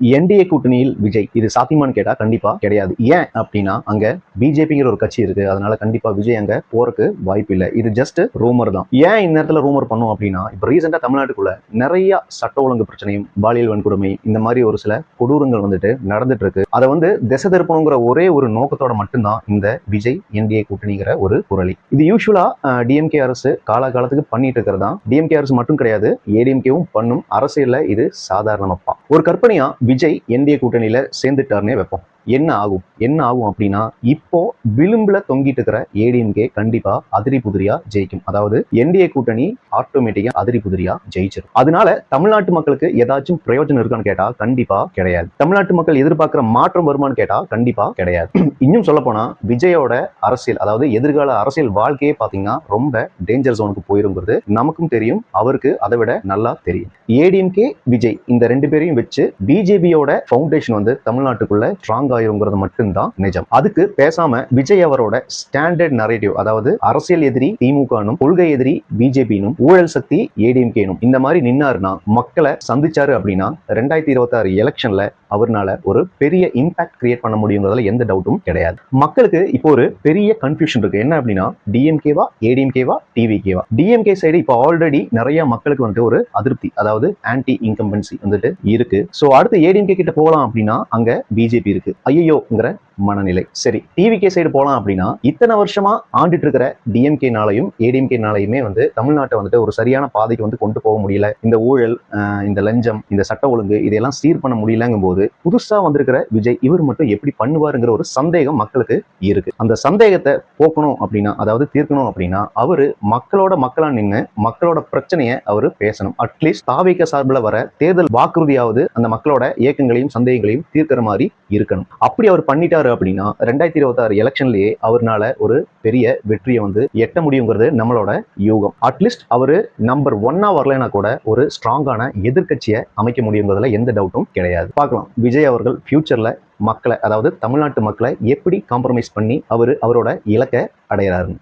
NDA கூட்டணியில் விஜய் இது சாத்தியமான்னு கேட்டா கண்டிப்பா கிடையாது. ஏன் அப்படின்னா அங்க பிஜேபிங்கிற ஒரு கட்சி இருக்கு. அதனால கண்டிப்பா விஜய் அங்க போறதுக்கு வாய்ப்பு இல்லை. இது ஜஸ்ட் ரூமர் தான். ஏன் இந்த நேரத்துல ரூமர் பண்ணும் அப்படின்னா, இப்ப ரீசெண்டா தமிழ்நாட்டுக்குள்ள நிறைய சட்ட ஒழுங்கு பிரச்சனையும் பாலியல் வன்கொடுமை இந்த மாதிரி ஒரு சில கொடூரங்கள் நடந்துட்டு இருக்கு. அதை திசை திருப்பணுங்கிற ஒரே ஒரு நோக்கத்தோட மட்டும்தான் இந்த விஜய் என்டிஏ கூட்டணிங்கிற ஒரு குரலி. இது யூஸ்வலா டிஎம்கே அரசு காலகாலத்துக்கு பண்ணிட்டு இருக்கிறதா. டிஎம்கே அரசு மட்டும் கிடையாது, ஏடிஎம்கேவும் பண்ணும். அரசியல்ல இது சாதாரணமாப்பா. ஒரு கற்பனையா விஜய் என்டிஏ கூட்டணியில சேர்ந்துட்டாருன்னே வைப்போம். என்ன ஆகும் அப்படின்னா, இப்போ விளிம்புல தொங்கிட்டு இருக்கிற ஏடிஎம்கே கண்டிப்பா அதிரி புதிரியா ஜெயிக்கும். அதாவது என்டிஏ கூட்டணி ஆட்டோமேட்டிக்கா அதிரி புதிரியா ஜெயிச்சிடும். அதனால தமிழ்நாட்டு மக்களுக்கு ஏதாச்சும் பிரயோஜனம் இருக்கான்னு கேட்டா கண்டிப்பா கிடையாது. தமிழ்நாட்டு மக்கள் எதிர்பார்க்கிற மாற்றம் வருமானு கேட்டா கண்டிப்பா கிடையாது. இன்னும் சொல்ல போனா விஜயோட அரசியல், அதாவது எதிர்கால அரசியல் வாழ்க்கையே பாத்தீங்கன்னா ரொம்ப டேஞ்சர் ஜோனுக்கு போயிருங்கிறது நமக்கும் தெரியும், அவருக்கு அதை விட நல்லா தெரியும். ஏடிஎம்கே விஜய் இந்த ரெண்டு பேரையும் வச்சு பிஜேபியோட ஃபவுண்டேஷன் தமிழ்நாட்டுக்குள்ள ஸ்ட்ராங் ஆயிருங்கிறது மட்டும்தான் நிஜம். அதுக்கு பேசாம விஜய் அவரோட ஸ்டாண்டர்ட் நரேட்டிவ், அதாவது அரசியல் எதிரி திமுகனும் கொள்கை எதிரி பிஜேபினும் ஊழல் சக்தி ஏடிஎம்கேனும் இந்த மாதிரி நின்னாருன்னா, மக்களை சந்திச்சாரு அப்படின்னா 2026 எலெக்ஷன்ல அவர்னால ஒரு பெரிய இம்பாக்ட் கிரியேட் பண்ண முடியுங்கிறதுல எந்த டவுட்டும் கிடையாது. மக்களுக்கு இப்போ ஒரு பெரிய கன்ஃபியூஷன் இருக்கு. என்ன அப்படின்னா, டிஎம்கேவா ஏடிஎம்கேவா டிவிகேவா? டிஎம்கே சைடு இப்போ ஆல்ரெடி நிறைய மக்களுக்கு ஒரு அதிருப்தி, அதாவது ஆன்டி இன்கம்பன்சி இருக்கு. சோ அடுத்து ஏடிஎம்கே கிட்ட போகலாம் அப்படின்னா அங்க பிஜேபி இருக்கு. ஐயோங்கிற மனநிலை. சரி, டிவிகே சைடு போலாம் அப்படின்னா இத்தனை வருஷமா ஆண்டுட்டு இருக்கிற டிஎம்கேனாலையும் ஏடிஎம்கேனாலையுமே தமிழ்நாட்டை ஒரு சரியான பாதைக்கு கொண்டு போக முடியல. இந்த ஊழல், இந்த லஞ்சம், இந்த சட்ட ஒழுங்கு இதெல்லாம் சீர் பண்ண முடியலங்கும் போது புதுசா வந்திருக்கிற விஜய் இவர் மட்டும் எப்படி பண்ணுவாருங்கிற ஒரு சந்தேகம் மக்களுக்கு இருக்கு. அந்த சந்தேகத்தை போக்கணும் அப்படின்னா, அதாவது தீர்க்கணும் அப்படின்னா, அவரு மக்களா நின்று மக்களோட பிரச்சனையை அவரு பேசணும். அட்லீஸ்ட் தாவேக சார்பில் வர தேர்தல் வாக்குறுதியாவது அந்த மக்களோட இயக்கங்களையும் சந்தேகங்களையும் தீர்க்கிற மாதிரி இருக்கணும். அப்படி அவர் பண்ணிட்டாரு அப்படின்னா 2026 எலெக்ஷன்லயே அவர்னால ஒரு பெரிய வெற்றியை எட்ட முடியுங்கிறது நம்மளோட யூகம். அட்லீஸ்ட் அவரு நம்பர் 1 வரலனா கூட ஒரு ஸ்ட்ராங்கான எதிர்க்கட்சியை அமைக்க முடியுங்கிறதுல எந்த டவுட்டும் கிடையாது. பார்க்கலாம் விஜய் அவர்கள் ஃபியூச்சர்ல மக்களை, அதாவது தமிழ்நாட்டு மக்களை எப்படி காம்ப்ரமைஸ் பண்ணி அவரோட இலக்கை அடையிறாருன்னு.